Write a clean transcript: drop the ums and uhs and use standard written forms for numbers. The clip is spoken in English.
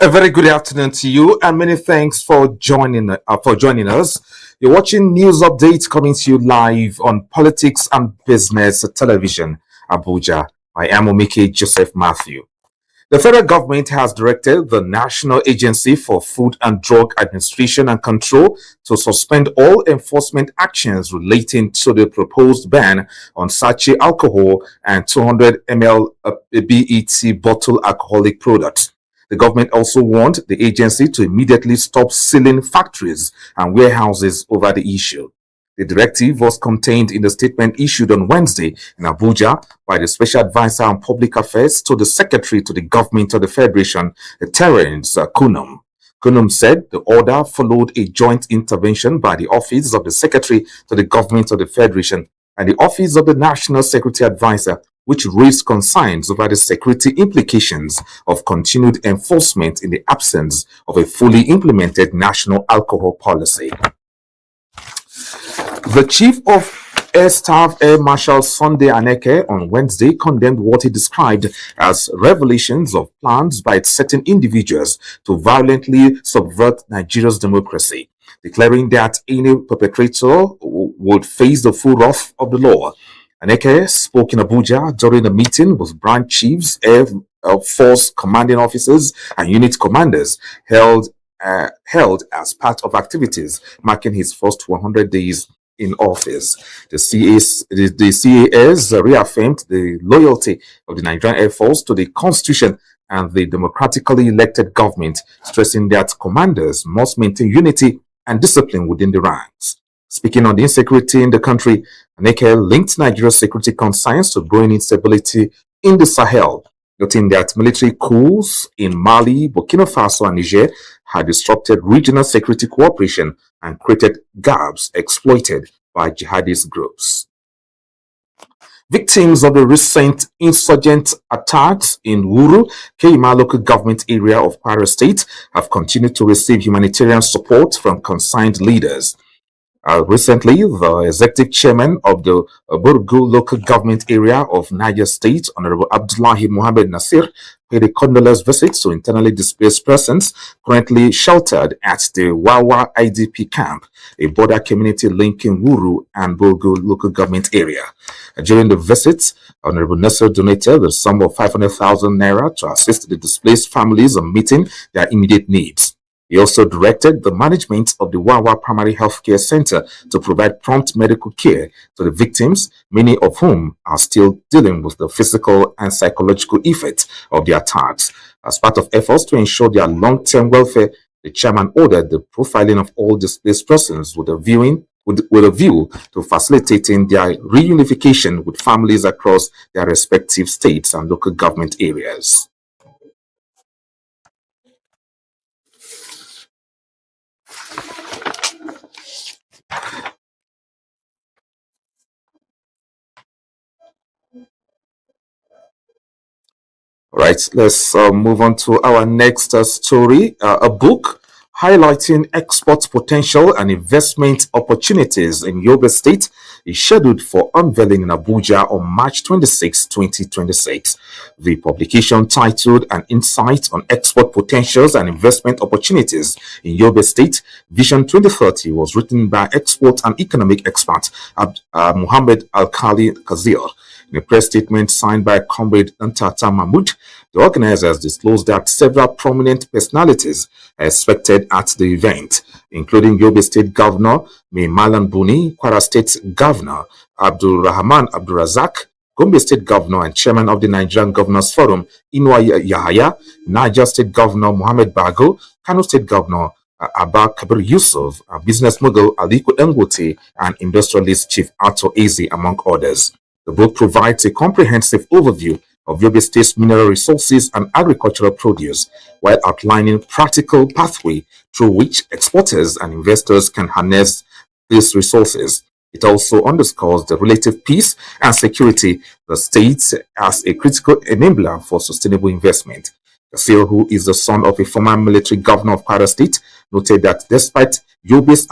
A very good afternoon to you, and many thanks for joining us. You're watching news updates coming to you live on Politics and Business Television, Abuja. I am Omike Joseph Matthew. The federal government has directed the National Agency for Food and Drug Administration and Control to suspend all enforcement actions relating to the proposed ban on sachet alcohol and 200 ml BET bottle alcoholic products. The government also warned the agency to immediately stop sealing factories and warehouses over the issue. The directive was contained in the statement issued on Wednesday in Abuja by the Special Advisor on Public Affairs to the Secretary to the Government of the Federation, Terence Kunum. Kunum said the order followed a joint intervention by the Office of the Secretary to the Government of the Federation and the Office of the National Security Advisor, which raised concerns over the security implications of continued enforcement in the absence of a fully implemented national alcohol policy. The Chief of Air Staff Air Marshal Sunday Aneke on Wednesday condemned what he described as revelations of plans by certain individuals to violently subvert Nigeria's democracy, declaring that any perpetrator would face the full wrath of the law. Aneke spoke in Abuja during a meeting with branch chiefs, Air Force commanding officers, and unit commanders held as part of activities marking his first 100 days in office. The CAS reaffirmed the loyalty of the Nigerian Air Force to the Constitution and the democratically elected government, stressing that commanders must maintain unity and discipline within the ranks. Speaking on the insecurity in the country, Aneke linked Nigeria's security concerns to growing instability in the Sahel, noting that military coups in Mali, Burkina Faso, and Niger had disrupted regional security cooperation and created gaps exploited by jihadist groups. Victims of the recent insurgent attacks in Wuru, Keima local government area of Kwara State, have continued to receive humanitarian support from concerned leaders. Recently, the executive chairman of the Burgu local government area of Niger State, Honorable Abdullahi Mohammed Nasir, paid a condolence visit to internally displaced persons currently sheltered at the Wawa IDP camp, a border community linking Wuru and Burgu local government area. During the visit, Honorable Nasir donated the sum of 500,000 naira to assist the displaced families in meeting their immediate needs. He also directed the management of the Wawa Primary Health Care Center to provide prompt medical care to the victims, many of whom are still dealing with the physical and psychological effects of the attacks. As part of efforts to ensure their long-term welfare, the chairman ordered the profiling of all displaced persons with a view to facilitating their reunification with families across their respective states and local government areas. All right, let's move on to our next story. A book highlighting export potential and investment opportunities in Yobe State is scheduled for unveiling in Abuja on March 26, 2026. The publication, titled An Insight on Export Potentials and Investment Opportunities in Yobe State, Vision 2030, was written by export and economic expert Muhammad Al-Khali Kazir. In a press statement signed by Comrade Ntata Mahmood, the organizers disclosed that several prominent personalities are expected at the event, including Yobe State Governor Mai Malam Buni, Kwara State Governor Abdul Rahman Abdul Razak, Gombe State Governor and Chairman of the Nigerian Governors Forum Inwa Yahaya, Niger State Governor Mohammed Bago, Kano State Governor Abba Kabir Yusuf, business mogul Aliko Dangote, and industrialist Chief Ato Eze, among others. The book provides a comprehensive overview of Yobe State's mineral resources and agricultural produce, while outlining practical pathway through which exporters and investors can harness these resources. It also underscores the relative peace and security the state as a critical enabler for sustainable investment. Kasir, who is the son of a former military governor of Kwara State, noted that despite Yobe's